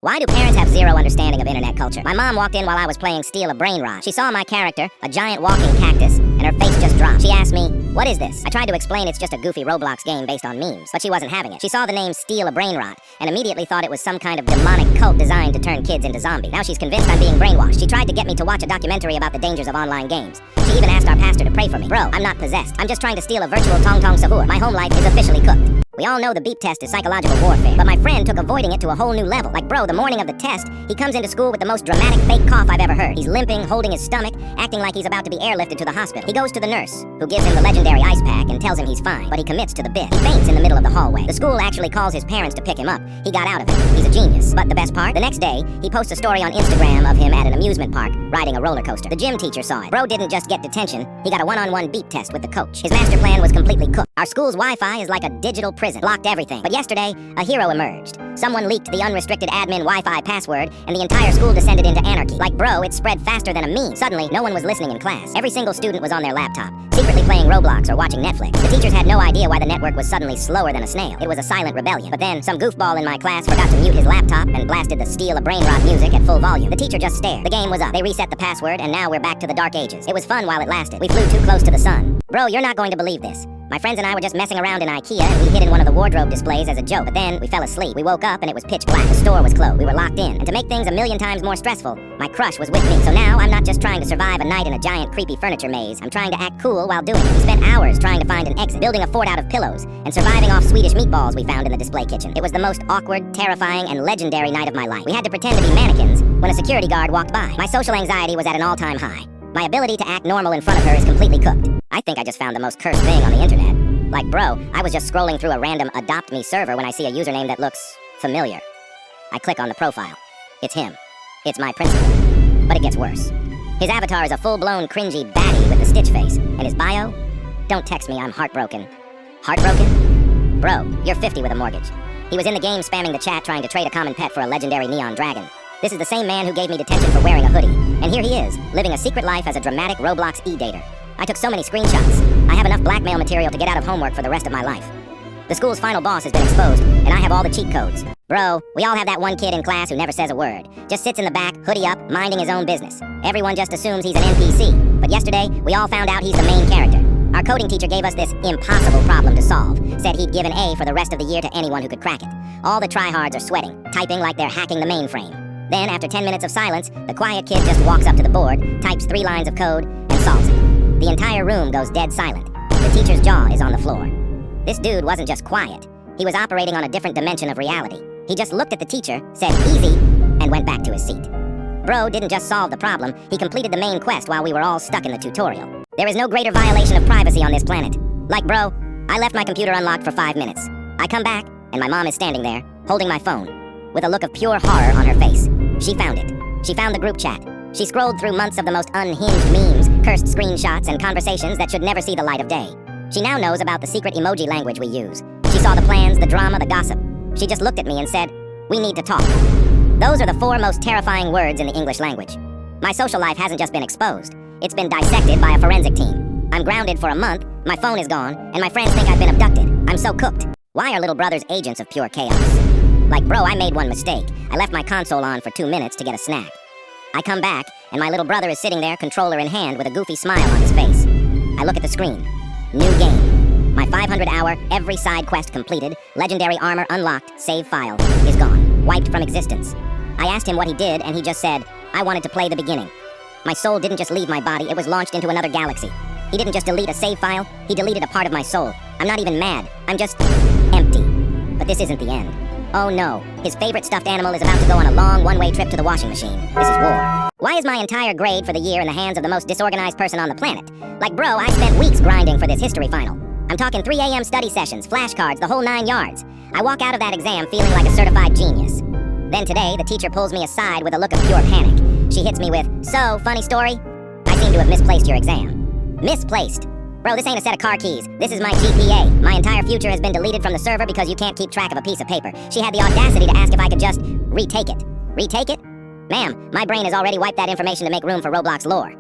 Why do parents have zero understanding of internet culture? My mom walked in while I was playing Steal a Brainrot. She saw my character, a giant walking cactus, and her face just dropped. She asked me, "What is this?" I tried to explain it's just a goofy Roblox game based on memes, but she wasn't having it. She saw the name Steal a Brainrot and immediately thought it was some kind of demonic cult designed to turn kids into zombies. Now she's convinced I'm being brainwashed. She tried to get me to watch a documentary about the dangers of online games. She even asked our pastor to pray for me. Bro, I'm not possessed. I'm just trying to steal a virtual Tong Tong Sahur. My home life is officially cooked. We all know the beep test is psychological warfare, but my friend took avoiding it to a whole new level. Like, bro, the morning of the test, he comes into school with the most dramatic fake cough I've ever heard. He's limping, holding his stomach, acting like he's about to be airlifted to the hospital. He goes to the nurse, who gives him the legendary ice pack and tells him he's fine, but he commits to the bit. He faints in the middle of the hallway. The school actually calls his parents to pick him up. He got out of it. He's a genius. But the best part? The next day, he posts a story on Instagram of him at an amusement park, riding a roller coaster. The gym teacher saw it. Bro didn't just get detention, he got a one-on-one beep test with the coach. His master plan was completely cooked. Our school's Wi-Fi is like a digital prison. Blocked everything. But yesterday, a hero emerged. Someone leaked the unrestricted admin Wi-Fi password, and the entire school descended into anarchy. Like, bro, it spread faster than a meme. Suddenly, no one was listening in class. Every single student was on their laptop, secretly playing Roblox or watching Netflix. The teachers had no idea why the network was suddenly slower than a snail. It was a silent rebellion. But then, some goofball in my class forgot to mute his laptop and blasted the Steal a Brainrot music at full volume. The teacher just stared. The game was up. They reset the password, and now we're back to the dark ages. It was fun while it lasted. We flew too close to the sun. Bro, you're not going to believe this. My friends and I were just messing around in IKEA, and we hid in one of the wardrobe displays as a joke. But then, we fell asleep. We woke up, and it was pitch black. The store was closed. We were locked in. And to make things a million times more stressful, my crush was with me. So now, I'm not just trying to survive a night in a giant, creepy furniture maze. I'm trying to act cool while doing it. We spent hours trying to find an exit, building a fort out of pillows, and surviving off Swedish meatballs we found in the display kitchen. It was the most awkward, terrifying, and legendary night of my life. We had to pretend to be mannequins when a security guard walked by. My social anxiety was at an all-time high. My ability to act normal in front of her is completely cooked. I think I just found the most cursed thing on the internet. Like, bro, I was just scrolling through a random Adopt Me server when I see a username that looks familiar. I click on the profile. It's him. It's my principal. But it gets worse. His avatar is a full-blown cringy baddie with a stitch face. And his bio? Don't text me, I'm heartbroken. Heartbroken? Bro, you're 50 with a mortgage. He was in the game spamming the chat trying to trade a common pet for a legendary neon dragon. This is the same man who gave me detention for wearing a hoodie. And here he is, living a secret life as a dramatic Roblox e-dater. I took so many screenshots. I have enough blackmail material to get out of homework for the rest of my life. The school's final boss has been exposed, and I have all the cheat codes. Bro, we all have that one kid in class who never says a word. Just sits in the back, hoodie up, minding his own business. Everyone just assumes he's an NPC. But yesterday, we all found out he's the main character. Our coding teacher gave us this impossible problem to solve. Said he'd give an A for the rest of the year to anyone who could crack it. All the tryhards are sweating, typing like they're hacking the mainframe. Then, after 10 minutes of silence, the quiet kid just walks up to the board, types 3 lines of code, and solves it. The entire room goes dead silent. The teacher's jaw is on the floor. This dude wasn't just quiet. He was operating on a different dimension of reality. He just looked at the teacher, said easy, and went back to his seat. Bro didn't just solve the problem, he completed the main quest while we were all stuck in the tutorial. There is no greater violation of privacy on this planet. Like, bro, I left my computer unlocked for 5 minutes. I come back, and my mom is standing there, holding my phone, with a look of pure horror on her face. She found it. She found the group chat. She scrolled through months of the most unhinged memes, cursed screenshots, and conversations that should never see the light of day. She now knows about the secret emoji language we use. She saw the plans, the drama, the gossip. She just looked at me and said, "We need to talk." Those are the 4 most terrifying words in the English language. My social life hasn't just been exposed. It's been dissected by a forensic team. I'm grounded for a month, my phone is gone, and my friends think I've been abducted. I'm so cooked. Why are little brothers agents of pure chaos? Like, bro, I made one mistake. I left my console on for 2 minutes to get a snack. I come back, and my little brother is sitting there, controller in hand, with a goofy smile on his face. I look at the screen. New game. My 500-hour, every side quest completed, legendary armor unlocked, save file, is gone. Wiped from existence. I asked him what he did, and he just said, "I wanted to play the beginning." My soul didn't just leave my body, it was launched into another galaxy. He didn't just delete a save file, he deleted a part of my soul. I'm not even mad, I'm just empty. But this isn't the end. Oh no, his favorite stuffed animal is about to go on a long one-way trip to the washing machine. This is war. Why is my entire grade for the year in the hands of the most disorganized person on the planet? Like, bro, I spent weeks grinding for this history final. I'm talking 3 a.m. study sessions, flashcards, the whole 9 yards. I walk out of that exam feeling like a certified genius. Then today, the teacher pulls me aside with a look of pure panic. She hits me with, "So, funny story? I seem to have misplaced your exam." Misplaced? Bro, this ain't a set of car keys. This is my GPA. My entire future has been deleted from the server because you can't keep track of a piece of paper. She had the audacity to ask if I could just retake it. Retake it? Ma'am, my brain has already wiped that information to make room for Roblox lore.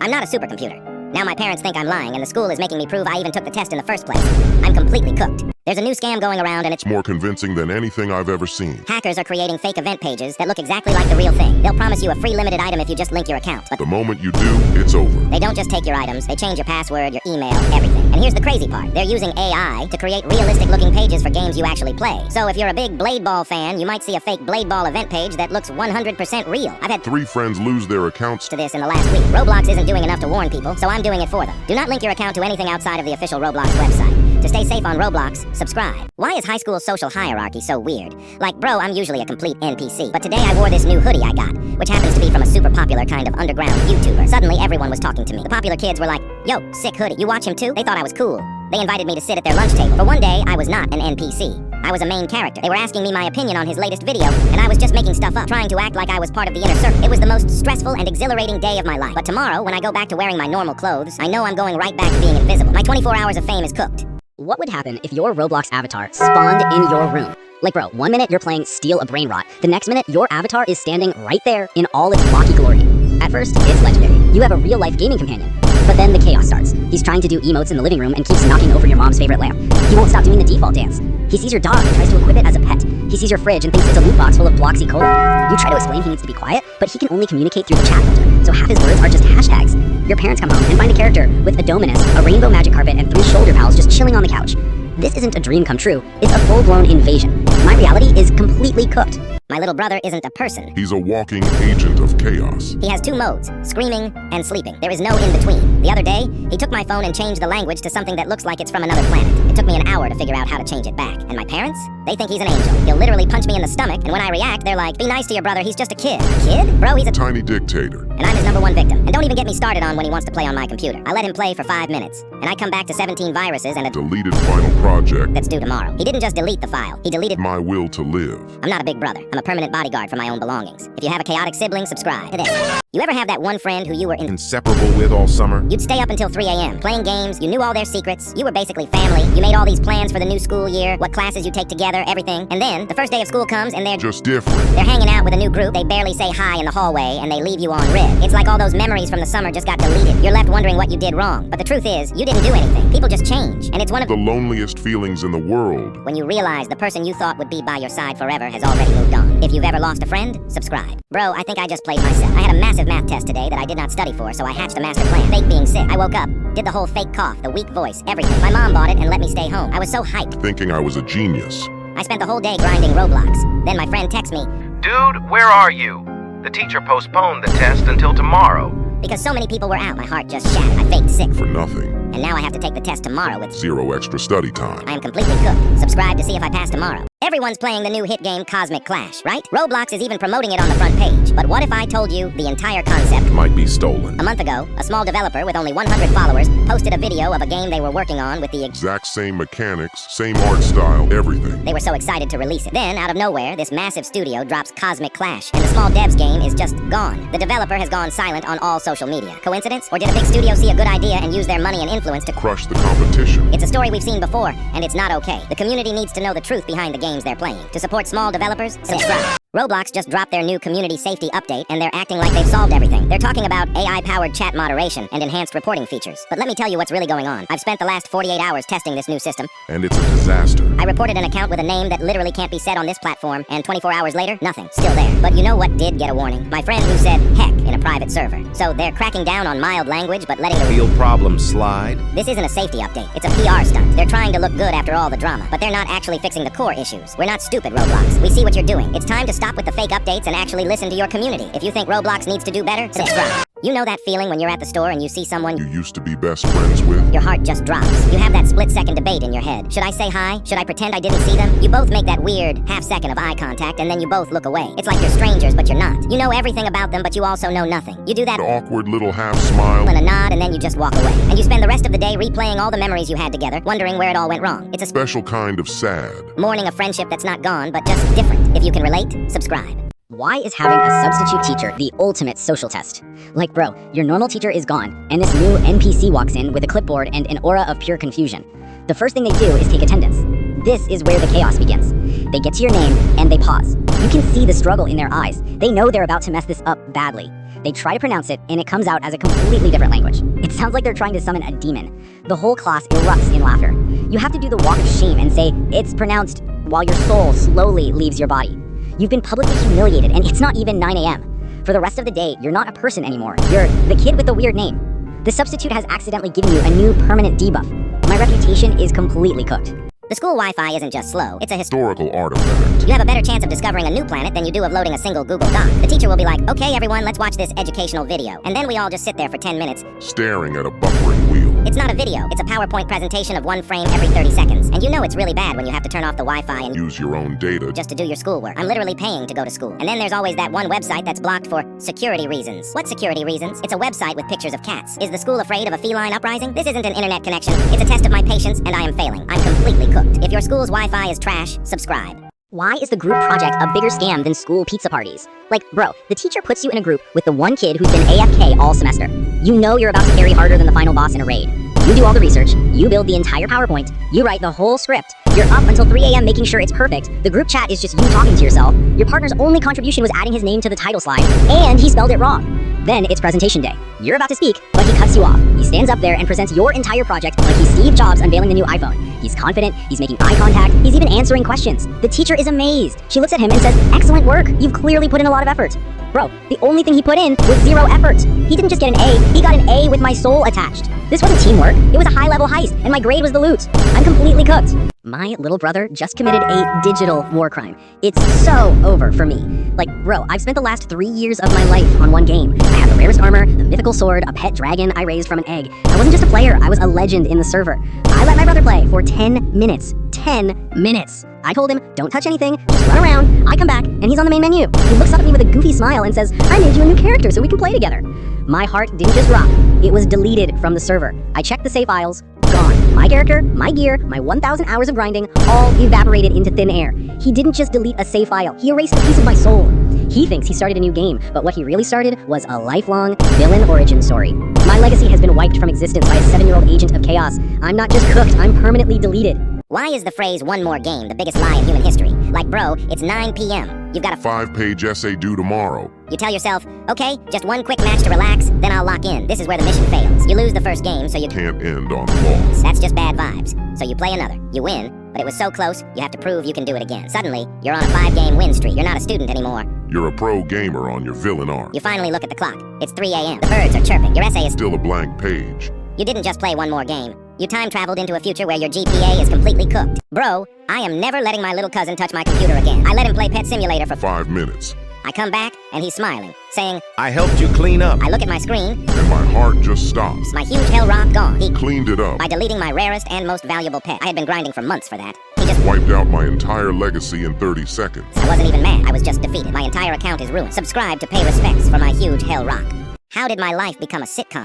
I'm not a supercomputer. Now my parents think I'm lying, and the school is making me prove I even took the test in the first place. I'm completely cooked. There's a new scam going around and It's more convincing than anything I've ever seen. hackers are creating fake event pages that look exactly like the real thing. They'll promise you a free limited item if you just link your account. But The moment you do, it's over. they don't just take your items, they change your password, your email, everything. And here's the crazy part. They're using AI to create realistic-looking pages for games you actually play. So if you're a big Blade Ball fan, you might see a fake Blade Ball event page that looks 100% real. I've had 3 friends lose their accounts. to this in the last week. Roblox isn't doing enough to warn people, so I'm doing it for them. Do not link your account to anything outside of the official Roblox website. To stay safe on Roblox, subscribe. Why is high school social hierarchy so weird? Like, bro, I'm usually a complete NPC, but today I wore this new hoodie I got, which happens to be from a super popular kind of underground YouTuber. Suddenly, everyone was talking to me. The popular kids were like, yo, sick hoodie, you watch him too? They thought I was cool. They invited me to sit at their lunch table. For one day, I was not an NPC. I was a main character. They were asking me my opinion on his latest video, and I was just making stuff up, trying to act like I was part of the inner circle. It was the most stressful and exhilarating day of my life. But tomorrow, when I go back to wearing my normal clothes, I know I'm going right back to being invisible. My 24 hours of fame is cooked. What would happen if your Roblox avatar spawned in your room? Like, bro, 1 minute you're playing Steal a Brainrot, the next minute your avatar is standing right there in all its blocky glory. At first, it's legendary. You have a real-life gaming companion. But then the chaos starts. He's trying to do emotes in the living room and keeps knocking over your mom's favorite lamp. He won't stop doing the default dance. He sees your dog and tries to equip it as a pet. He sees your fridge and thinks it's a loot box full of Bloxy Cola. You try to explain he needs to be quiet, but he can only communicate through the chat filter, so half his words are just hashtags. Your parents come home and find a character with a dominus, a rainbow magic carpet, and 3 shoulder pals just chilling on the couch. This isn't a dream come true, it's a full-blown invasion. My reality is completely cooked. My little brother isn't a person. He's a walking agent of chaos. He has 2 modes, screaming and sleeping. There is no in-between. The other day, he took my phone and changed the language to something that looks like it's from another planet. It took me an hour to figure out how to change it back. And my parents? They think he's an angel. He'll literally punch me in the stomach, and when I react, they're like, be nice to your brother, he's just a kid. A kid? Bro, he's a Tiny dictator. and I'm his #1 victim. And don't even get me started on when he wants to play on my computer. I let him play for 5 minutes, and I come back to 17 viruses and a Deleted final project. that's due tomorrow. He didn't just delete the file, he deleted My will to live. I'm not a big brother. I'm a permanent bodyguard for my own belongings. If you have a chaotic sibling, subscribe to this. You ever have that one friend who you were Inseparable with all summer. You'd stay up until 3 a.m. playing games, you knew all their secrets, you were basically family, you made all these plans for the new school year, what classes you take together, everything, and then the first day of school comes and they're Just different. hanging out with a new group, they barely say hi in the hallway, and they leave you on red. It's like all those memories from the summer just got deleted. You're left wondering what you did wrong. But the truth is, you didn't do anything. People just change, and it's one of The loneliest feelings in the world. when you realize the person you thought would be by your side forever has already moved on. If you've ever lost a friend, subscribe. Bro, I think I just played myself. I had a massive math test today that I did not study for, so I hatched a master plan. Fake being sick. I woke up, did the whole fake cough, the weak voice, everything. My mom bought it and let me stay home. I was so hyped. Thinking I was a genius. I spent the whole day grinding Roblox. Then my friend texts me, Dude, where are you? The teacher postponed the test until tomorrow. because so many people were out, my heart just shattered. I faked sick. For nothing. And now I have to take the test tomorrow with 0 extra study time. I am completely cooked. Subscribe to see if I pass tomorrow. Everyone's playing the new hit game Cosmic Clash, right? Roblox is even promoting it on the front page. But what if I told you the entire concept? Might be stolen. A month ago, a small developer with only 100 followers posted a video of a game they were working on with the Exact same mechanics, same art style, everything. They were so excited to release it. Then, out of nowhere, this massive studio drops Cosmic Clash, and the small devs game is just gone. The developer has gone silent on all social media. Coincidence? Or did a big studio see a good idea and use their money and influence to Crush the competition. It's a story we've seen before, and it's not okay. The community needs to know the truth behind the games they're playing. To support small developers, subscribe. Roblox just dropped their new community safety update, and they're acting like they've solved everything. They're talking about AI-powered chat moderation and enhanced reporting features. But let me tell you what's really going on. I've spent the last 48 hours testing this new system. And it's a disaster. I reported an account with a name that literally can't be said on this platform, and 24 hours later, nothing. Still there. But you know what did get a warning? My friend who said heck in a private server. So they're cracking down on mild language, but letting the Real problem slide. This isn't a safety update. It's a PR stunt. They're trying to look good after all the drama, but they're not actually fixing the core issues. We're not stupid, Roblox. We see what you're doing. It's time to stop with the fake updates and actually listen to your community. If you think Roblox needs to do better, subscribe. You know that feeling when you're at the store and you see someone You used to be best friends with. your heart just drops. You have that split-second debate in your head. Should I say hi? Should I pretend I didn't see them? You both make that weird half-second of eye contact, and then you both look away. It's like you're strangers, but you're not. You know everything about them, but you also know nothing. You do that The awkward little half smile. and a nod, and then you just walk away. And you spend the rest of the day replaying all the memories you had together, wondering where it all went wrong. It's a Special kind of sad. mourning a friendship that's not gone, but just different. If you can relate, subscribe. Why is having a substitute teacher the ultimate social test? Like, bro, your normal teacher is gone, and this new NPC walks in with a clipboard and an aura of pure confusion. The first thing they do is take attendance. This is where the chaos begins. They get to your name, and they pause. You can see the struggle in their eyes. They know they're about to mess this up badly. They try to pronounce it, and it comes out as a completely different language. It sounds like they're trying to summon a demon. The whole class erupts in laughter. You have to do the walk of shame and say, it's pronounced, while your soul slowly leaves your body. You've been publicly humiliated, and it's not even 9 a.m. For the rest of the day, you're not a person anymore. You're the kid with the weird name. The substitute has accidentally given you a new permanent debuff. My reputation is completely cooked. The school Wi-Fi isn't just slow, it's a Historical artifact. You have a better chance of discovering a new planet than you do of loading a single Google Doc. The teacher will be like, okay everyone, let's watch this educational video. And then we all just sit there for 10 minutes. Staring at a buffering wheel. It's not a video, it's a PowerPoint presentation of one frame every 30 seconds. And you know it's really bad when you have to turn off the Wi-Fi and Use your own data. just to do your schoolwork. I'm literally paying to go to school. And then there's always that one website that's blocked for security reasons. What security reasons? It's a website with pictures of cats. Is the school afraid of a feline uprising? This isn't an internet connection. It's a test of my patience, and I am failing. I'm completely cooked. If your school's Wi-Fi is trash, subscribe. Why is the group project a bigger scam than school pizza parties? Like, bro, the teacher puts you in a group with the one kid who's been AFK all semester. You know you're about to carry harder than the final boss in a raid. You do all the research, you build the entire PowerPoint, you write the whole script. You're up until 3 a.m. making sure it's perfect. The group chat is just you talking to yourself. Your partner's only contribution was adding his name to the title slide, and he spelled it wrong. Then it's presentation day. You're about to speak, but he cuts you off. He stands up there and presents your entire project like he's Steve Jobs unveiling the new iPhone. He's confident, he's making eye contact, he's even answering questions. The teacher is amazed. She looks at him and says, excellent work, you've clearly put in a lot of effort. Bro, the only thing he put in was 0 effort. He didn't just get an A, he got an A with my soul attached. This wasn't teamwork, it was a high-level heist, and my grade was the loot. I'm completely cooked. My little brother just committed a digital war crime. It's so over for me. Like, bro, I've spent the last 3 years of my life on one game. I have the rarest armor, the mythical sword, a pet dragon I raised from an egg. I wasn't just a player, I was a legend in the server. I let my brother play for 10 minutes. 10 minutes. I told him, don't touch anything, just run around. I come back, and he's on the main menu. He looks up at me with a goofy smile and says, I made you a new character so we can play together. My heart didn't just drop, it was deleted from the server. I checked the save files, gone. My character, my gear, my 1,000 hours of grinding, all evaporated into thin air. He didn't just delete a save file, he erased a piece of my soul. He thinks he started a new game, but what he really started was a lifelong villain origin story. My legacy has been wiped from existence by a 7-year-old agent of chaos. I'm not just cooked, I'm permanently deleted. Why is the phrase one more game the biggest lie in human history? Like, bro, it's 9 p.m. You've got a 5-page essay due tomorrow. You tell yourself, okay, just one quick match to relax, then I'll lock in. This is where the mission fails. You lose the first game, so you Can't end on a loss. That's just bad vibes. So you play another. You win, but it was so close, you have to prove you can do it again. Suddenly, you're on a 5-game win streak. You're not a student anymore. You're a pro gamer on your villain arc. You finally look at the clock. It's 3 a.m. The birds are chirping. Your essay is Still a blank page. You didn't just play one more game. You time-traveled into a future where your GPA is completely cooked. Bro, I am never letting my little cousin touch my computer again. I let him play Pet Simulator for 5 minutes. I come back, and he's smiling, saying, I helped you clean up. I look at my screen, And my heart just stops. my huge hell rock gone. He Cleaned it up. by deleting my rarest and most valuable pet. I had been grinding for months for that. He just Wiped out my entire legacy in 30 seconds. I wasn't even mad. I was just defeated. My entire account is ruined. Subscribe to pay respects for my huge hell rock. How did my life become a sitcom?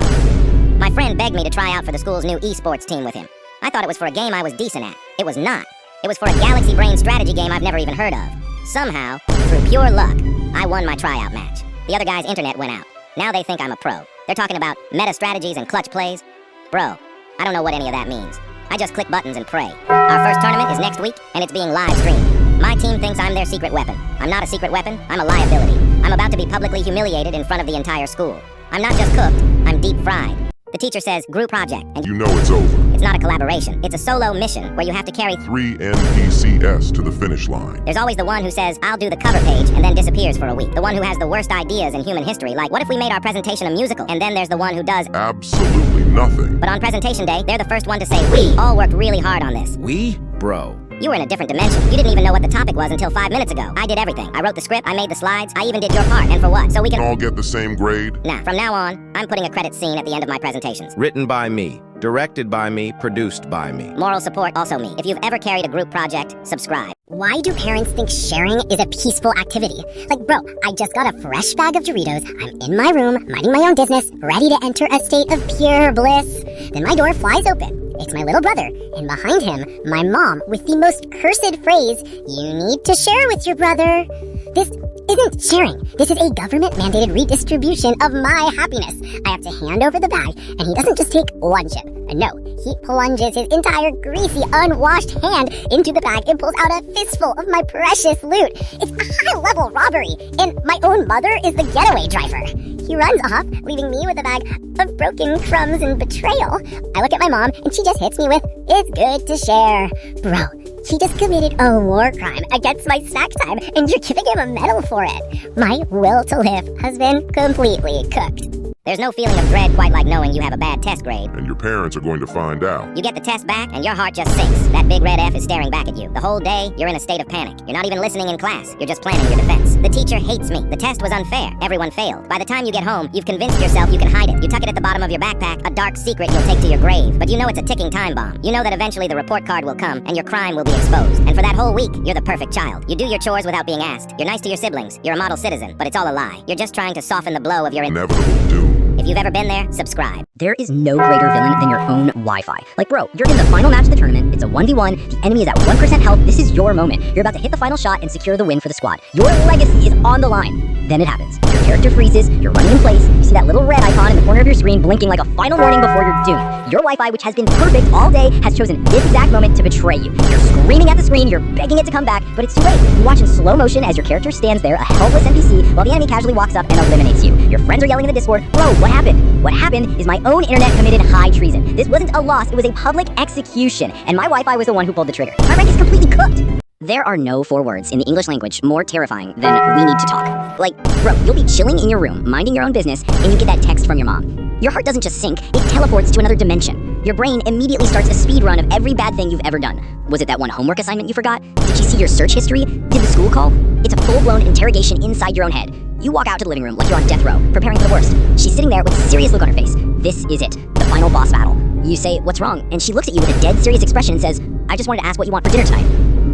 My friend begged me to try out for the school's new eSports team with him. I thought it was for a game I was decent at. It was not. It was for a galaxy brain strategy game I've never even heard of. Somehow, through pure luck, I won my tryout match. The other guy's internet went out. Now they think I'm a pro. They're talking about meta strategies and clutch plays. Bro, I don't know what any of that means. I just click buttons and pray. Our first tournament is next week, and it's being live streamed. My team thinks I'm their secret weapon. I'm not a secret weapon, I'm a liability. I'm about to be publicly humiliated in front of the entire school. I'm not just cooked, I'm deep fried. The teacher says, group project, and You know it's over. it's not a collaboration. It's a solo mission where you have to carry 3 NPCs to the finish line. There's always the one who says, I'll do the cover page, and then disappears for a week. The one who has the worst ideas in human history, like, what if we made our presentation a musical? And then there's the one who does, Absolutely nothing. but on presentation day, they're the first one to say, we all worked really hard on this. We? Bro. You were in a different dimension. You didn't even know what the topic was until 5 minutes ago. I did everything. I wrote the script, I made the slides, I even did your part. And for what? So we can All get the same grade. Nah, from now on, I'm putting a credit scene at the end of my presentations. Written by me. Directed by me. Produced by me. Moral support, also me. If you've ever carried a group project, subscribe. Why do parents think sharing is a peaceful activity? Like, bro, I just got a fresh bag of Doritos, I'm in my room, minding my own business, ready to enter a state of pure bliss. Then my door flies open. It's my little brother, and behind him, my mom with the most cursed phrase, you need to share with your brother. This isn't sharing. This is a government-mandated redistribution of my happiness. I have to hand over the bag, and he doesn't just take one chip. No, he plunges his entire greasy, unwashed hand into the bag and pulls out a fistful of my precious loot. It's a high-level robbery, and my own mother is the getaway driver. He runs off, leaving me with a bag of broken crumbs and betrayal. I look at my mom, and she just hits me with, "It's good to share." Bro, he just committed a war crime against my snack time, and you're giving him a medal for it. My will to live has been completely cooked. There's no feeling of dread quite like knowing you have a bad test grade. And your parents are going to find out. You get the test back, and your heart just sinks. That big red F is staring back at you. The whole day, you're in a state of panic. You're not even listening in class. You're just planning your defense. The teacher hates me. The test was unfair. Everyone failed. By the time you get home, you've convinced yourself you can hide it. You tuck it at the bottom of your backpack, a dark secret you'll take to your grave. But you know it's a ticking time bomb. You know that eventually the report card will come, and your crime will be exposed. And for that whole week, you're the perfect child. You do your chores without being asked. You're nice to your siblings. You're a model citizen. But it's all a lie. You're just trying to soften the blow of your Inevitable doom. If you've ever been there, subscribe. There is no greater villain than your own Wi-Fi. Like, bro, you're in the final match of the tournament. It's a 1v1. The enemy is at 1% health. This is your moment. You're about to hit the final shot and secure the win for the squad. Your legacy is on the line. Then it happens. Your character freezes. You're running in place. You see that little red icon in the corner of your screen blinking like a final warning before you're doomed. Your Wi-Fi, which has been perfect all day, has chosen this exact moment to betray you. You're screaming at the screen. You're begging it to come back, but it's too late. You watch in slow motion as your character stands there, a helpless NPC, while the enemy casually walks up and eliminates you. Your friends are yelling in the Discord, "Bro, what happened?" What happened is my own internet committed high treason. This wasn't a loss, it was a public execution, and my Wi-Fi was the one who pulled the trigger. My rank is completely cooked. There are no 4 words in the English language more terrifying than "we need to talk." Like, bro, you'll be chilling in your room, minding your own business, and you get that text from your mom. Your heart doesn't just sink, it teleports to another dimension. Your brain immediately starts a speed run of every bad thing you've ever done. Was it that one homework assignment you forgot? Did she see your search history? Did the school call? It's a full-blown interrogation inside your own head. You walk out to the living room like you're on death row, preparing for the worst. She's sitting there with a serious look on her face. This is it, the final boss battle. You say, "What's wrong?" And she looks at you with a dead serious expression and says, "I just wanted to ask what you want for dinner tonight."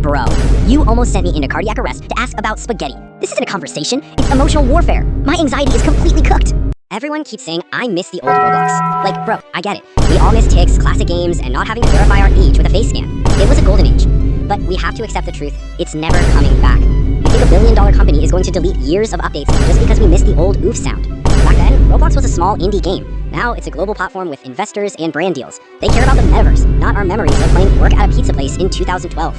Bro, you almost sent me into cardiac arrest to ask about spaghetti. This isn't a conversation, it's emotional warfare. My anxiety is completely cooked. Everyone keeps saying I miss the old Roblox. Like, bro, I get it. We all miss ticks, classic games, and not having to verify our age with a face scan. It was a golden age. But we have to accept the truth, it's never coming back. You think a billion-dollar company is going to delete years of updates just because we miss the old oof sound? Back then, Roblox was a small indie game. Now it's a global platform with investors and brand deals. They care about the metaverse, not our memories of playing work at a pizza place in 2012.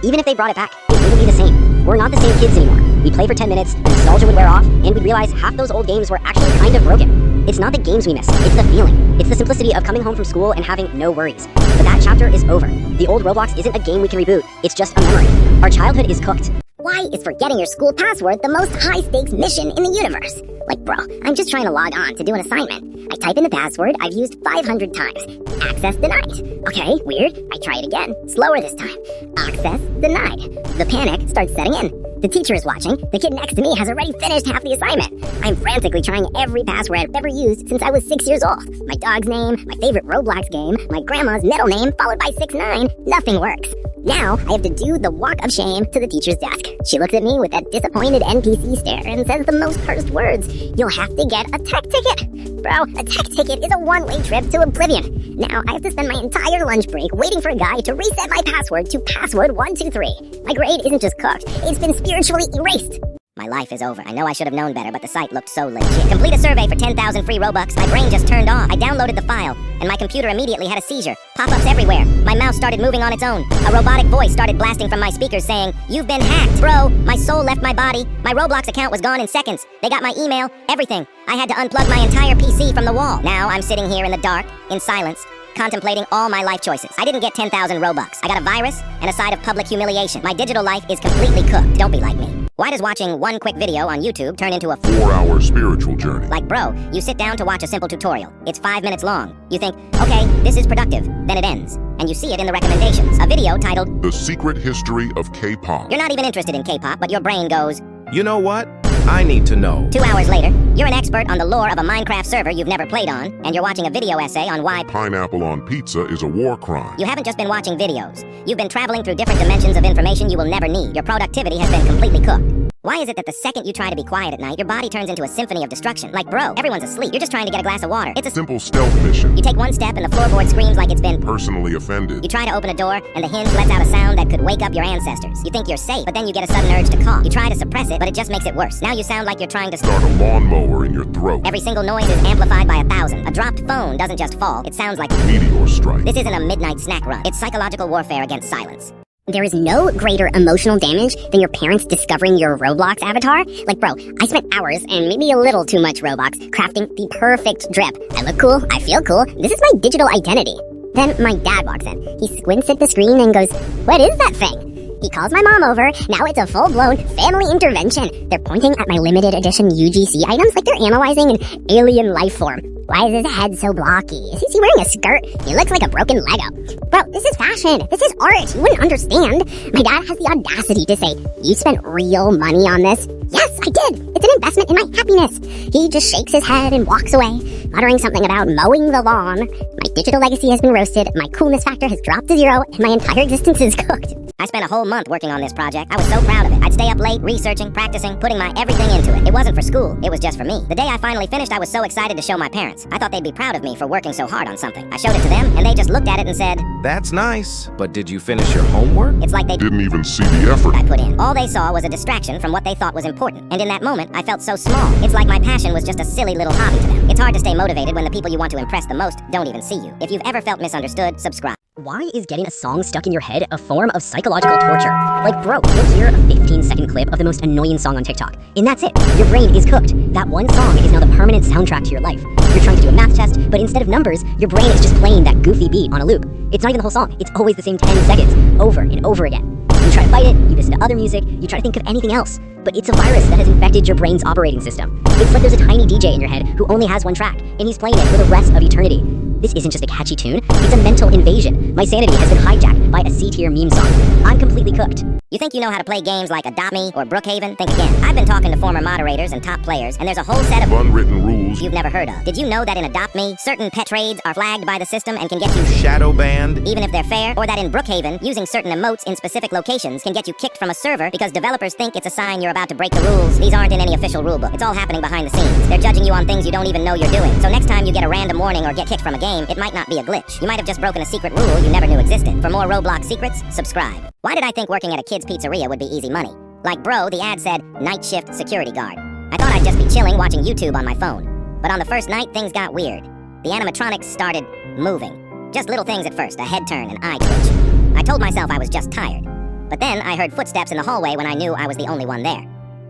Even if they brought it back, it wouldn't be the same. We're not the same kids anymore. We'd play for 10 minutes, the nostalgia would wear off, and we'd realize half those old games were actually kind of broken. It's not the games we miss, it's the feeling. It's the simplicity of coming home from school and having no worries. But that chapter is over. The old Roblox isn't a game we can reboot, it's just a memory. Our childhood is cooked. Why is forgetting your school password the most high-stakes mission in the universe? Like, bro, I'm just trying to log on to do an assignment. I type in the password I've used 500 times. Access denied. Okay, weird. I try it again. Slower this time. Access denied. The panic starts setting in. The teacher is watching. The kid next to me has already finished half the assignment. I'm frantically trying every password I've ever used since I was 6 years old. My dog's name, my favorite Roblox game, my grandma's middle name followed by 69. Nothing works. Now, I have to do the walk of shame to the teacher's desk. She looks at me with that disappointed NPC stare and says the most cursed words. "You'll have to get a tech ticket." Bro, a tech ticket is a one-way trip to oblivion. Now, I have to spend my entire lunch break waiting for a guy to reset my password to password 123. My grade isn't just cooked, it's been spiritually erased. My life is over. I know I should have known better, but the site looked so legit. Complete a survey for 10,000 free Robux. My brain just turned off. I downloaded the file, and my computer immediately had a seizure. Pop-ups everywhere. My mouse started moving on its own. A robotic voice started blasting from my speakers saying, "You've been hacked." Bro, my soul left my body. My Roblox account was gone in seconds. They got my email, everything. I had to unplug my entire PC from the wall. Now I'm sitting here in the dark, in silence, contemplating all my life choices. I didn't get 10,000 Robux. I got a virus and a side of public humiliation. My digital life is completely cooked. Don't be like me. Why does watching one quick video on YouTube turn into a 4-hour spiritual journey? Like, bro, you sit down to watch a simple tutorial. It's 5 minutes long. You think, okay, this is productive. Then it ends. And you see it in the recommendations. A video titled, The Secret History of K-Pop. You're not even interested in K-pop, but your brain goes, You know what? I need to know. 2 hours later, you're an expert on the lore of a Minecraft server you've never played on, and you're watching a video essay on why Pineapple on pizza is a war crime. You haven't just been watching videos. You've been traveling through different dimensions of information you will never need. Your productivity has been completely cooked. Why is it that the second you try to be quiet at night, your body turns into a symphony of destruction? Like, bro, everyone's asleep. You're just trying to get a glass of water. It's a Simple stealth mission. You take one step and the floorboard screams like it's been Personally offended. You try to open a door and the hinge lets out a sound that could wake up your ancestors. You think you're safe, but then you get a sudden urge to cough. You try to suppress it, but it just makes it worse. Now you sound like you're trying to Start a lawnmower in your throat. Every single noise is amplified by 1,000. A dropped phone doesn't just fall, it sounds like Meteor strike. this isn't a midnight snack run. It's psychological warfare against silence. There is no greater emotional damage than your parents discovering your Roblox avatar. Like, bro, I spent hours and maybe a little too much Robux crafting the perfect drip. I look cool, I feel cool, this is my digital identity. Then my dad walks in. He squints at the screen and goes, "What is that thing?" He calls my mom over. Now it's a full-blown family intervention. They're pointing at my limited edition UGC items like they're analyzing an alien life form. Why is his head so blocky? Is he wearing a skirt? He looks like a broken Lego. Bro, this is fashion. This is art. You wouldn't understand. My dad has the audacity to say, "You spent real money on this?" Yes, I did. It's an investment in my happiness. He just shakes his head and walks away, muttering something about mowing the lawn. My digital legacy has been roasted, my coolness factor has dropped to 0, and my entire existence is cooked. I spent a whole month working on this project. I was so proud of it. I'd stay up late, researching, practicing, putting my everything into it. It wasn't for school, it was just for me. The day I finally finished, I was so excited to show my parents. I thought they'd be proud of me for working so hard on something. I showed it to them, and they just looked at it and said, That's nice, but did you finish your homework? it's like they Didn't even see the effort. I put in. All they saw was a distraction from what they thought was important. And in that moment, I felt so small. It's like my passion was just a silly little hobby to them. It's hard to stay motivated when the people you want to impress the most don't even see you. If you've ever felt misunderstood, subscribe. Why is getting a song stuck in your head a form of psychological torture? Like, bro, you'll hear a 15-second clip of the most annoying song on TikTok, and that's it. Your brain is cooked. That one song is now the permanent soundtrack to your life. You're trying to do a math test, but instead of numbers, your brain is just playing that goofy beat on a loop. It's not even the whole song. It's always the same 10 seconds, over and over again. You try to fight it, you listen to other music, you try to think of anything else. But it's a virus that has infected your brain's operating system. It's like there's a tiny DJ in your head who only has one track, and he's playing it for the rest of eternity. This isn't just a catchy tune, it's a mental invasion. My sanity has been hijacked by a C-tier meme song. I'm completely cooked. You think you know how to play games like Adopt Me or Brookhaven? Think again. I've been talking to former moderators and top players, and there's a whole set of Unwritten rules. you've never heard of. Did you know that in Adopt Me, certain pet trades are flagged by the system and can get you Shadow banned? even if they're fair? Or that in Brookhaven, using certain emotes in specific locations can get you kicked from a server because developers think it's a sign you're about to break the rules. These aren't in any official rulebook. It's all happening behind the scenes. They're judging you on things you don't even know you're doing. So next time you get a random warning or get kicked from a game, it might not be a glitch. You might have just broken a secret rule you never knew existed. For more Roblox secrets, subscribe. Why did I think working at a kid's pizzeria would be easy money? Like, bro, the ad said, night shift security guard. I thought I'd just be chilling watching YouTube on my phone. But on the first night, things got weird. The animatronics started moving. Just little things at first, a head turn, an eye twitch. I told myself I was just tired. But then I heard footsteps in the hallway when I knew I was the only one there.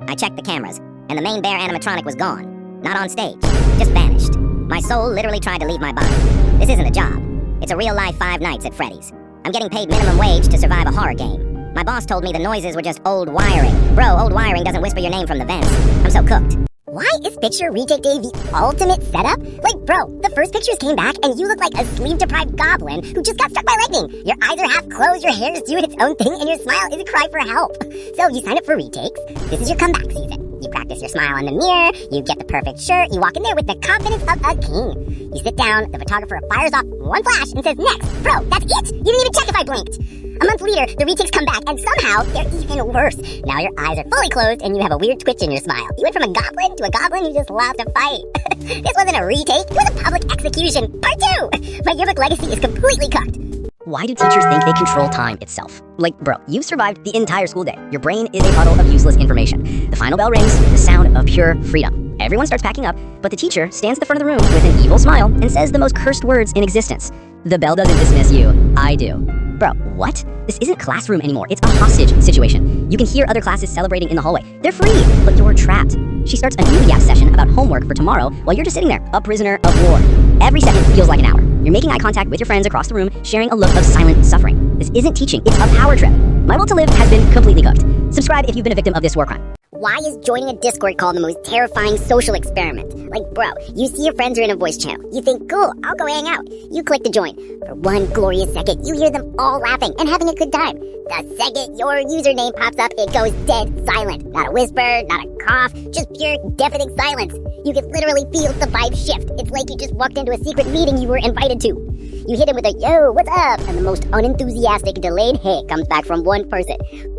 I checked the cameras, and the main bear animatronic was gone. Not on stage, just vanished. My soul literally tried to leave my body. This isn't a job. It's a real-life 5 nights at Freddy's. I'm getting paid minimum wage to survive a horror game. My boss told me the noises were just old wiring. Bro, old wiring doesn't whisper your name from the vents. I'm so cooked. Why is picture retake day the ultimate setup? Like, bro, the first pictures came back and you look like a sleep-deprived goblin who just got struck by lightning. Your eyes are half closed, your hair is doing its own thing, and your smile is a cry for help. So you sign up for retakes. This is your comeback season. You practice your smile in the mirror, you get the perfect shirt, you walk in there with the confidence of a king. You sit down, the photographer fires off one flash and says, next. Bro, that's it! You didn't even check if I blinked. A month later, the retakes come back, and somehow they're even worse. Now your eyes are fully closed, and you have a weird twitch in your smile. You went from a goblin to a goblin who just loves to fight. This wasn't a retake, it was a public execution. Part 2! My yearbook legacy is completely cooked. Why do teachers think they control time itself? Like, bro, you've survived the entire school day. Your brain is a puddle of useless information. The final bell rings, the sound of pure freedom. Everyone starts packing up, but the teacher stands at the front of the room with an evil smile and says the most cursed words in existence. The bell doesn't dismiss you, I do. Bro, what? This isn't classroom anymore, it's a hostage situation. You can hear other classes celebrating in the hallway. They're free, but you're trapped. She starts a new yap session about homework for tomorrow while you're just sitting there, a prisoner of war. Every second feels like an hour. You're making eye contact with your friends across the room, sharing a look of silent suffering. This isn't teaching, it's a power trip. My will to live has been completely cooked. Subscribe if you've been a victim of this war crime. Why is joining a Discord call the most terrifying social experiment? Like, bro, you see your friends are in a voice channel. You think, cool, I'll go hang out. You click to join. For one glorious second, you hear them all laughing and having a good time. The second your username pops up, it goes dead silent. Not a whisper, not a cough, just pure deafening silence. You can literally feel the vibe shift. It's like you just walked into a secret meeting you were invited to. You hit him with a, yo, what's up? And the most unenthusiastic delayed hey comes back from one person.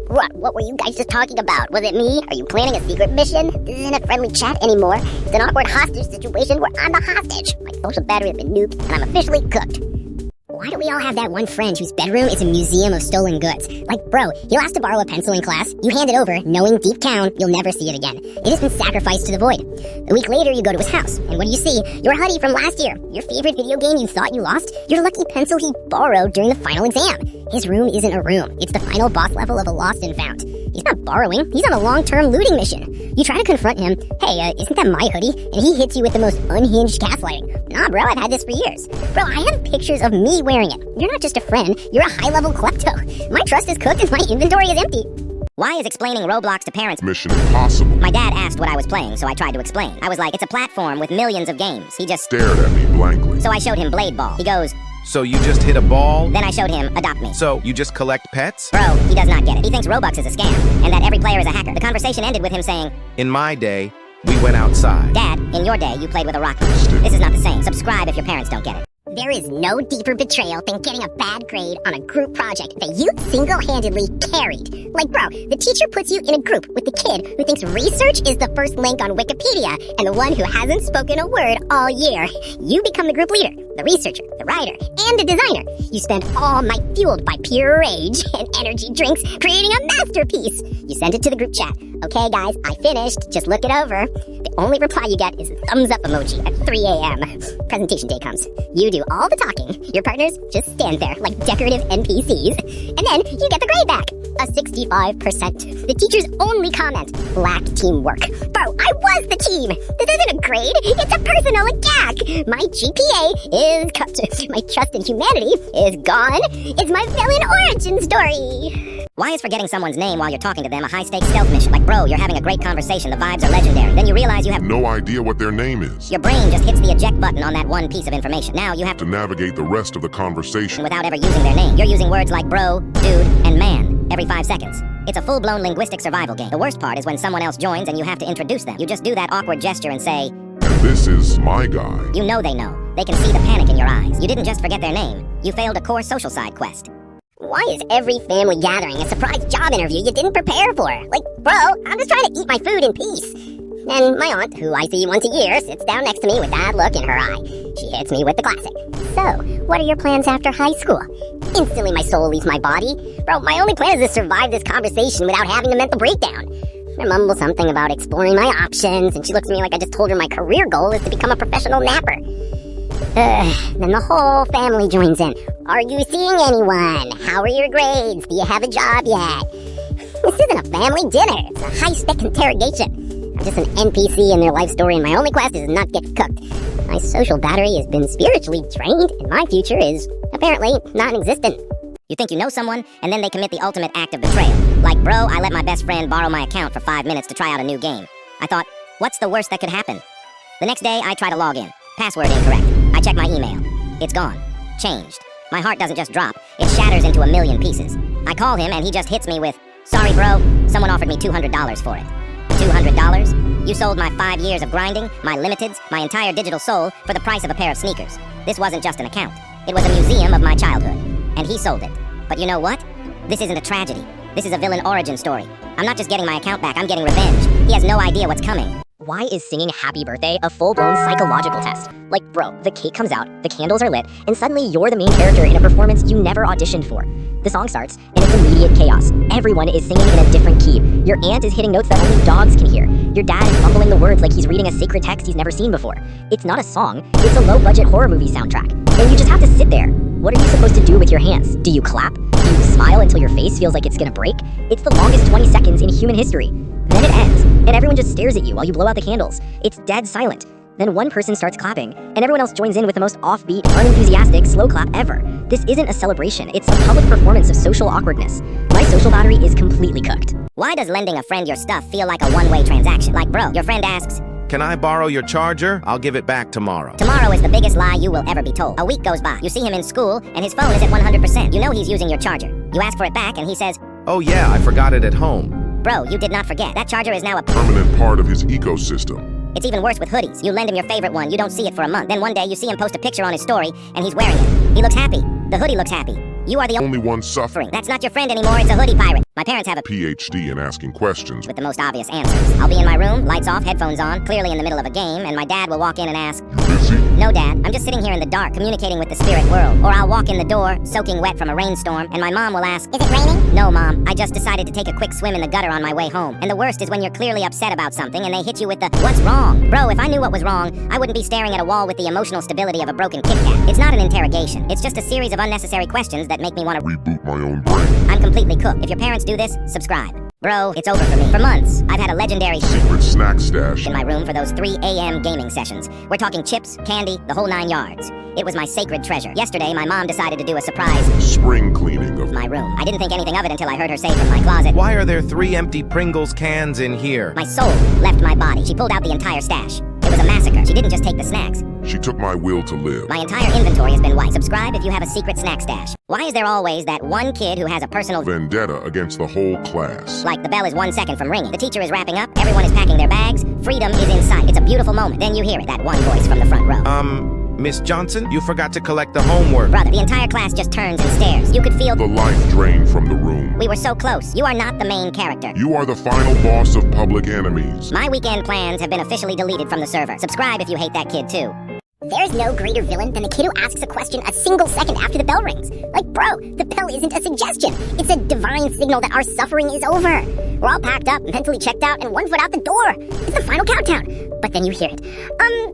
What were you guys just talking about? Was it me? Are you planning a secret mission? This isn't a friendly chat anymore. It's an awkward hostage situation where I'm the hostage. My social battery has been nuked, and I'm officially cooked. Why do we all have that one friend whose bedroom is a museum of stolen goods? Like, bro, he'll ask to borrow a pencil in class, you hand it over, knowing deep down you'll never see it again. It has been sacrificed to the void. A week later, you go to his house, and what do you see? Your hoodie from last year, your favorite video game you thought you lost, your lucky pencil he borrowed during the final exam. His room isn't a room, it's the final boss level of a lost and found. He's not borrowing, he's on a long-term looting mission. You try to confront him, hey, isn't that my hoodie? And he hits you with the most unhinged gaslighting. Nah, bro, I've had this for years. Bro, I have pictures of me wearing it. You're not just a friend, you're a high-level klepto. My trust is cooked and my inventory is empty. Why is explaining Roblox to parents Mission impossible. My dad asked what I was playing, so I tried to explain. I was like, it's a platform with millions of games. He just Stared at me blankly. So I showed him Blade Ball. He goes, So you just hit a ball? then I showed him Adopt Me. So you just collect pets? Bro, he does not get it. He thinks Robux is a scam, and that every player is a hacker. The conversation ended with him saying, In my day, we went outside. Dad, in your day, you played with a rock. This is not the same. Subscribe if your parents don't get it. There is no deeper betrayal than getting a bad grade on a group project that you single-handedly carried. Like, bro, the teacher puts you in a group with the kid who thinks research is the first link on Wikipedia and the one who hasn't spoken a word all year. You become the group leader, the researcher, the writer, and the designer. You spend all night fueled by pure rage and energy drinks creating a masterpiece. You send it to the group chat. Okay, guys, I finished. Just look it over. The only reply you get is a thumbs up emoji at 3 a.m. Presentation day comes. You do all the talking. Your partners just stand there like decorative NPCs. And then you get the grade back. A 65%. The teacher's only comment. Lack teamwork. Bro, I was the team. This isn't a grade. It's a personal attack. My GPA is cut. My trust in humanity is gone. It's my villain origin story. Why is forgetting someone's name while you're talking to them a high-stakes stealth mission? Like, bro, you're having a great conversation. The vibes are legendary. Then you realize you have No idea what their name is. Your brain just hits the eject button on that one piece of information. Now you have To navigate the rest of the conversation. without ever using their name. You're using words like bro, dude, and man every 5 seconds. It's a full-blown linguistic survival game. The worst part is when someone else joins and you have to introduce them. You just do that awkward gesture and say, And this is my guy. you know they know. They can see the panic in your eyes. You didn't just forget their name. You failed a core social side quest. Why is every family gathering a surprise job interview you didn't prepare for? Like, bro, I'm just trying to eat my food in peace. And my aunt, who I see once a year, sits down next to me with that look in her eye. She hits me with the classic. So, what are your plans after high school? Instantly my soul leaves my body. Bro, my only plan is to survive this conversation without having a mental breakdown. I mumble something about exploring my options, and she looks at me like I just told her my career goal is to become a professional napper. Then the whole family joins in. Are you seeing anyone? How are your grades? Do you have a job yet? This isn't a family dinner. It's a high-spec interrogation. I'm just an NPC in their life story, and my only quest is not get cooked. My social battery has been spiritually drained, and my future is apparently non-existent. You think you know someone, and then they commit the ultimate act of betrayal. Like, bro, I let my best friend borrow my account for 5 minutes to try out a new game. I thought, what's the worst that could happen? The next day, I try to log in. Password incorrect. I check my email. It's gone. Changed. My heart doesn't just drop, it shatters into a million pieces. I call him and he just hits me with, sorry bro, someone offered me $200 for it. $200? You sold my 5 years of grinding, my limiteds, my entire digital soul for the price of a pair of sneakers. This wasn't just an account. It was a museum of my childhood. And he sold it. But you know what? This isn't a tragedy. This is a villain origin story. I'm not just getting my account back, I'm getting revenge. He has no idea what's coming. Why is singing happy birthday a full-blown psychological test? Like, bro, the cake comes out, the candles are lit, and suddenly you're the main character in a performance you never auditioned for. The song starts, and it's immediate chaos. Everyone is singing in a different key. Your aunt is hitting notes that only dogs can hear. Your dad is mumbling the words like he's reading a sacred text he's never seen before. It's not a song, it's a low-budget horror movie soundtrack. And you just have to sit there. What are you supposed to do with your hands? Do you clap? Do you smile until your face feels like it's gonna break? It's the longest 20 seconds in human history. Then it ends, and everyone just stares at you while you blow out the candles. It's dead silent. Then one person starts clapping, and everyone else joins in with the most offbeat, unenthusiastic, slow clap ever. This isn't a celebration, it's a public performance of social awkwardness. My social battery is completely cooked. Why does lending a friend your stuff feel like a one-way transaction? Like, bro, your friend asks, Can I borrow your charger? I'll give it back tomorrow. tomorrow is the biggest lie you will ever be told. A week goes by. You see him in school, and his phone is at 100%. You know he's using your charger. You ask for it back, and he says, Oh yeah, I forgot it at home. bro, you did not forget. That charger is now a Permanent part of his ecosystem. It's even worse with hoodies. You lend him your favorite one, you don't see it for a month. Then one day you see him post a picture on his story, and he's wearing it. He looks happy. The hoodie looks happy. You are the Only one suffering. That's not your friend anymore, it's a hoodie pirate. My parents have a PhD in asking questions. with the most obvious answers. I'll be in my room, lights off, headphones on, clearly in the middle of a game, and my dad will walk in and ask, You busy? No, Dad, I'm just sitting here in the dark, communicating with the spirit world. Or I'll walk in the door, soaking wet from a rainstorm, and my mom will ask, Is it raining? No, Mom, I just decided to take a quick swim in the gutter on my way home. And the worst is when you're clearly upset about something and they hit you with the, what's wrong? Bro, if I knew what was wrong, I wouldn't be staring at a wall with the emotional stability of a broken Kit Kat. It's not an interrogation. It's just a series of unnecessary questions that make me want to Reboot my own brain. I'm completely cooked. If your parents do this, subscribe. Bro, it's over for me. For months, I've had a legendary Secret snack stash. in my room for those 3 a.m. gaming sessions. We're talking chips, candy, the whole 9 yards. It was my sacred treasure. Yesterday, my mom decided to do a surprise Spring cleaning of my room. I didn't think anything of it until I heard her say from my closet, Why are there 3 empty Pringles cans in here? my soul left my body. She pulled out the entire stash. It was a massacre. She didn't just take the snacks. She took my will to live. My entire inventory has been wiped. Subscribe if you have a secret snack stash. Why is there always that one kid who has a personal Vendetta against the whole class. like the bell is 1 second from ringing? The teacher is wrapping up. Everyone is packing their bags. Freedom is in sight. It's a beautiful moment. Then you hear it. That one voice from the front row. Miss Johnson, you forgot to collect the homework. Brother, the entire class just turns and stares. You could feel The life drained from the room. we were so close. You are not the main character. You are the final boss of Public Enemies. My weekend plans have been officially deleted from the server. Subscribe if you hate that kid too. There's no greater villain than the kid who asks a question a single second after the bell rings. Like, bro, the bell isn't a suggestion. It's a divine signal that our suffering is over. We're all packed up, mentally checked out, and 1 foot out the door. It's the final countdown. But then you hear it.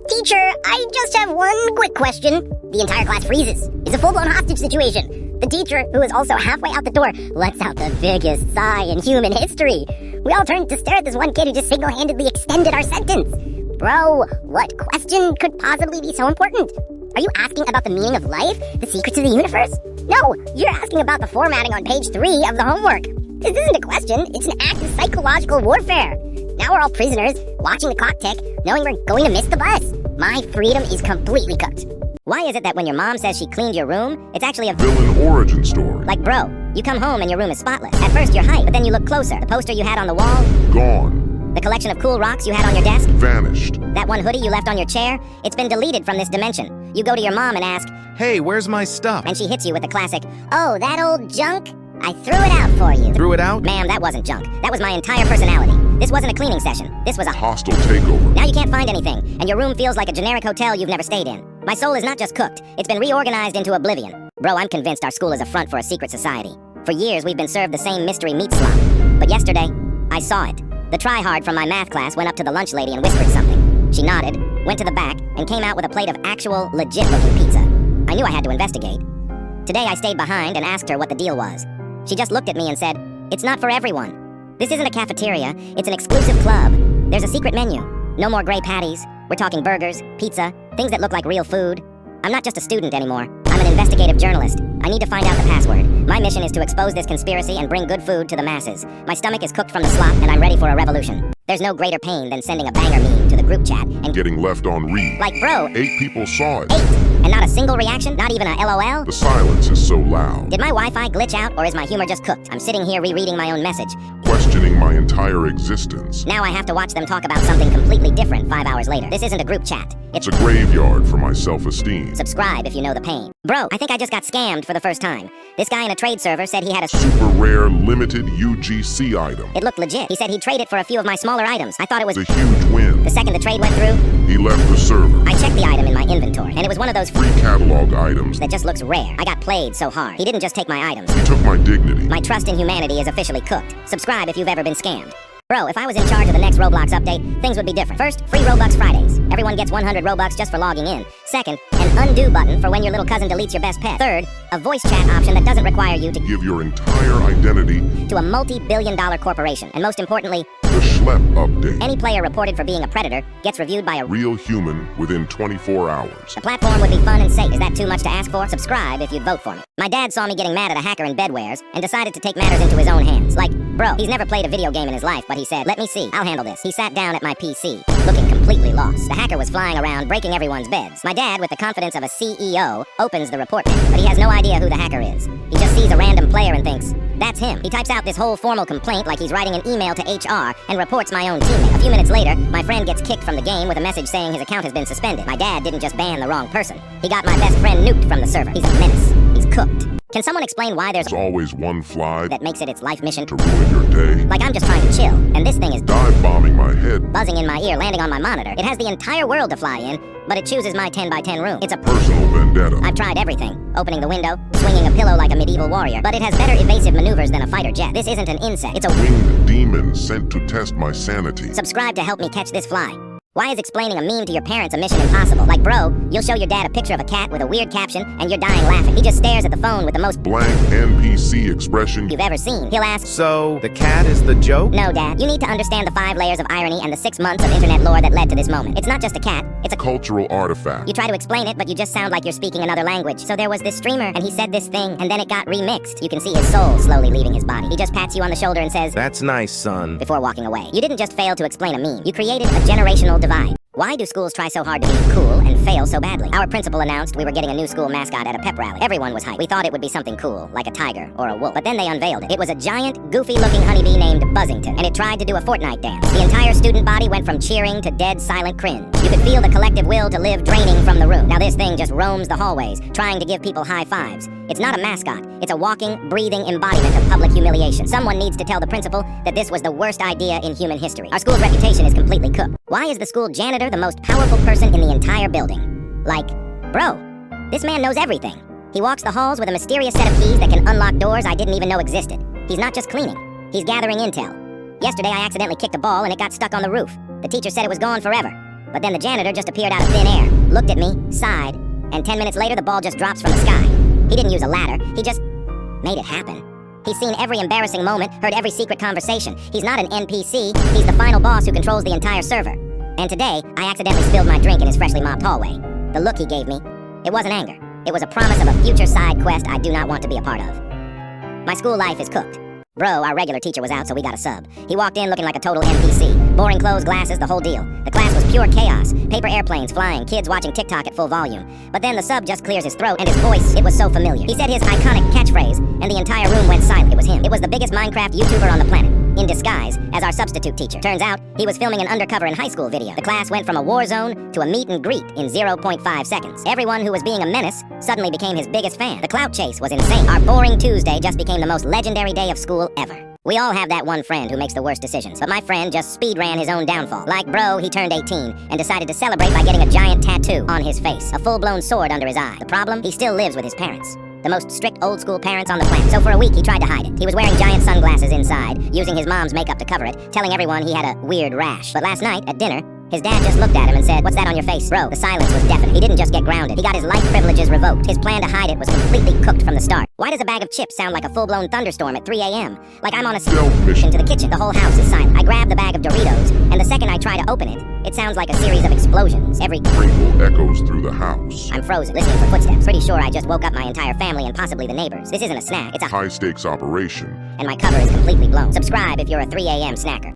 Teacher, I just have one quick question. The entire class freezes. It's a full-blown hostage situation. The teacher, who is also halfway out the door, lets out the biggest sigh in human history. We all turn to stare at this one kid who just single-handedly extended our sentence. Bro, what question could possibly be so important? Are you asking about the meaning of life? The secrets of the universe? No, you're asking about the formatting on page 3 of the homework. This isn't a question, it's an act of psychological warfare. Now we're all prisoners, watching the clock tick, knowing we're going to miss the bus. My freedom is completely cooked. Why is it that when your mom says she cleaned your room, it's actually a Villain origin story. like, bro, you come home and your room is spotless. At first you're hyped, but then you look closer. The poster you had on the wall, Gone. the collection of cool rocks you had on your desk, Vanished. that one hoodie you left on your chair, it's been deleted from this dimension. You go to your mom and ask, Hey, where's my stuff? and she hits you with the classic, oh, that old junk? I threw it out for you. Threw it out? Ma'am, that wasn't junk. That was my entire personality. This wasn't a cleaning session. This was a Hostile takeover. Now you can't find anything, and your room feels like a generic hotel you've never stayed in. My soul is not just cooked, it's been reorganized into oblivion. Bro, I'm convinced our school is a front for a secret society. For years, we've been served the same mystery meat slop. But yesterday, I saw it. The tryhard from my math class went up to the lunch lady and whispered something. She nodded, went to the back, and came out with a plate of actual, legit-looking pizza. I knew I had to investigate. Today, I stayed behind and asked her what the deal was. She just looked at me and said, It's not for everyone. This isn't a cafeteria, it's an exclusive club. There's a secret menu. No more gray patties. We're talking burgers, pizza, things that look like real food. I'm not just a student anymore. I'm an investigative journalist. I need to find out the password. My mission is to expose this conspiracy and bring good food to the masses. My stomach is cooked from the slop and I'm ready for a revolution. There's no greater pain than sending a banger meme to the group chat and Getting left on read. like, bro, 8 people saw it. 8, and not a single reaction, not even a LOL? The silence is so loud. Did my Wi-Fi glitch out or is my humor just cooked? I'm sitting here rereading my own message. Questioning my entire existence. Now I have to watch them talk about something completely different 5 hours later. This isn't a group chat. It's a graveyard for my self-esteem. Subscribe if you know the pain. Bro, I think I just got scammed for the first time. This guy in a trade server said he had a Super rare limited UGC item. It looked legit. He said he'd trade it for a few of my smaller items. I thought it was The huge win. the second the trade went through. He left the server. I checked the item in my inventory, and it was one of those Free catalog items. that just looks rare. I got played so hard. He didn't just take my items. He took my dignity. My trust in humanity is officially cooked. Subscribe if you've ever been scammed. Bro, if I was in charge of the next Roblox update, things would be different. First, free Robux Fridays. Everyone gets 100 Robux just for logging in. Second, an undo button for when your little cousin deletes your best pet. Third, a voice chat option that doesn't require you to Give your entire identity. to a multi-billion-dollar corporation. And most importantly, The Schlep update. any player reported for being a predator gets reviewed by a Real human within 24 hours. The platform would be fun and safe. Is that too much to ask for? Subscribe if you'd vote for me. My dad saw me getting mad at a hacker in bedwares and decided to take matters into his own hands. Like, bro, he's never played a video game in his life, but he said, let me see, I'll handle this. He sat down at my PC, looking completely lost. The hacker was flying around, breaking everyone's beds. My dad, with the confidence of a CEO, opens the report menu, but he has no idea who the hacker is. He just sees a random player and thinks, that's him. He types out this whole formal complaint like he's writing an email to HR and reports my own teammate. A few minutes later, my friend gets kicked from the game with a message saying his account has been suspended. My dad didn't just ban the wrong person. He got my best friend nuked from the server. He's a menace. He's cooked. Can someone explain why there's There's always one fly that makes it its life mission? to ruin your day. Like I'm just trying to chill, and this thing is Dive bombing my head. buzzing in my ear, landing on my monitor. It has the entire world to fly in, but it chooses my 10 by 10 room. It's a Personal vendetta. I've tried everything. Opening the window, swinging a pillow like a medieval warrior, but it has better evasive maneuvers than a fighter jet. This isn't an insect, it's a Winged demon sent to test my sanity. Subscribe to help me catch this fly. Why is explaining a meme to your parents a mission impossible? Like, bro, you'll show your dad a picture of a cat with a weird caption, and you're dying laughing. He just stares at the phone with the most Blank NPC expression. you've ever seen. He'll ask, So, the cat is the joke? no, Dad, you need to understand the 5 layers of irony and the 6 months of internet lore that led to this moment. It's not just a cat, it's a Cultural artifact. You try to explain it, but you just sound like you're speaking another language. So there was this streamer, and he said this thing, and then it got remixed. You can see his soul slowly leaving his body. He just pats you on the shoulder and says, That's nice, son. before walking away. You didn't just fail to explain a meme. You created a generational divide. Why do schools try so hard to be cool and fail so badly? Our principal announced we were getting a new school mascot at a pep rally. Everyone was hyped. We thought it would be something cool, like a tiger or a wolf. But then they unveiled it. It was a giant, goofy-looking honeybee named Buzzington, and it tried to do a Fortnite dance. The entire student body went from cheering to dead, silent cringe. You could feel the collective will to live draining from the room. Now this thing just roams the hallways, trying to give people high fives. It's not a mascot. It's a walking, breathing embodiment of public humiliation. Someone needs to tell the principal that this was the worst idea in human history. Our school's reputation is completely cooked. Why is the school janitor the most powerful person in the entire building? Like, bro, this man knows everything. He walks the halls with a mysterious set of keys that can unlock doors I didn't even know existed. He's not just cleaning. He's gathering intel. Yesterday I accidentally kicked a ball and it got stuck on the roof. The teacher said it was gone forever. But then the janitor just appeared out of thin air, looked at me, sighed, and 10 minutes later the ball just drops from the sky. He didn't use a ladder, he just made it happen. He's seen every embarrassing moment, heard every secret conversation. He's not an NPC, he's the final boss who controls the entire server. And today, I accidentally spilled my drink in his freshly mopped hallway. The look he gave me, it wasn't anger. It was a promise of a future side quest I do not want to be a part of. My school life is cooked. Bro, our regular teacher was out, so we got a sub. He walked in looking like a total NPC. Boring clothes, glasses, the whole deal. The class was pure chaos. Paper airplanes flying, kids watching TikTok at full volume. But then the sub just clears his throat, and his voice, it was so familiar. He said his iconic catchphrase, and the entire room went silent. It was him. It was the biggest Minecraft YouTuber on the planet, in disguise as our substitute teacher. Turns out, he was filming an undercover in high school video. The class went from a war zone to a meet and greet in 0.5 seconds. Everyone who was being a menace suddenly became his biggest fan. The clout chase was insane. Our boring Tuesday just became the most legendary day of school ever. We all have that one friend who makes the worst decisions, but my friend just speed ran his own downfall. Like, bro, he turned 18 and decided to celebrate by getting a giant tattoo on his face, a full-blown sword under his eye. The problem? He still lives with his parents. The most strict old-school parents on the planet. So for a week, he tried to hide it. He was wearing giant sunglasses inside, using his mom's makeup to cover it, telling everyone he had a weird rash. But last night, at dinner, his dad just looked at him and said, "What's that on your face?" Bro, the silence was deafening. He didn't just get grounded. He got his life privileges revoked. His plan to hide it was completely cooked from the start. Why does a bag of chips sound like a full-blown thunderstorm at 3 a.m.? Like I'm on a Stealth mission. into the kitchen. The whole house is silent. I grab the bag of Doritos, and the second I try to open it, it sounds like a series of explosions. Every Crinkle echoes through the house. I'm frozen, listening for footsteps. Pretty sure I just woke up my entire family and possibly the neighbors. This isn't a snack, it's a High-stakes operation. and my cover is completely blown. Subscribe if you're a 3 a.m. snacker.